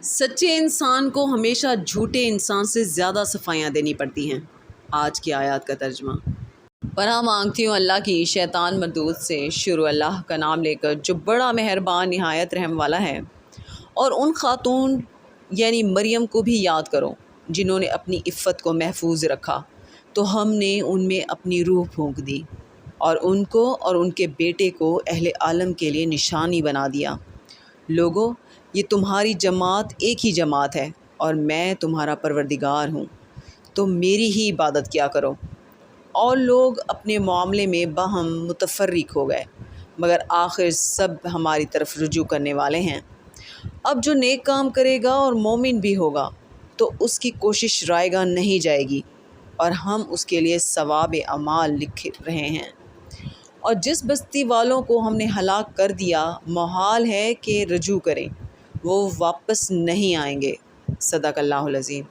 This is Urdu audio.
سچے انسان کو ہمیشہ جھوٹے انسان سے زیادہ صفائیاں دینی پڑتی ہیں۔ آج کی آیات کا ترجمہ۔ پناہ مانگتی ہوں اللہ کی شیطان مردود سے۔ شروع اللہ کا نام لے کر جو بڑا مہربان نہایت رحم والا ہے۔ اور ان خاتون یعنی مریم کو بھی یاد کرو جنہوں نے اپنی عفت کو محفوظ رکھا تو ہم نے ان میں اپنی روح پھونک دی اور ان کو اور ان کے بیٹے کو اہل عالم کے لیے نشانی بنا دیا۔ لوگو، یہ تمہاری جماعت ایک ہی جماعت ہے اور میں تمہارا پروردگار ہوں، تو میری ہی عبادت کیا کرو۔ اور لوگ اپنے معاملے میں باہم متفرق ہو گئے، مگر آخر سب ہماری طرف رجوع کرنے والے ہیں۔ اب جو نیک کام کرے گا اور مومن بھی ہوگا تو اس کی کوشش رائے گاہ نہیں جائے گی اور ہم اس کے لیے ثواب اعمال لکھ رہے ہیں۔ اور جس بستی والوں کو ہم نے ہلاک کر دیا محال ہے کہ رجوع کریں، وہ واپس نہیں آئیں گے۔ صدق اللہ العظیم۔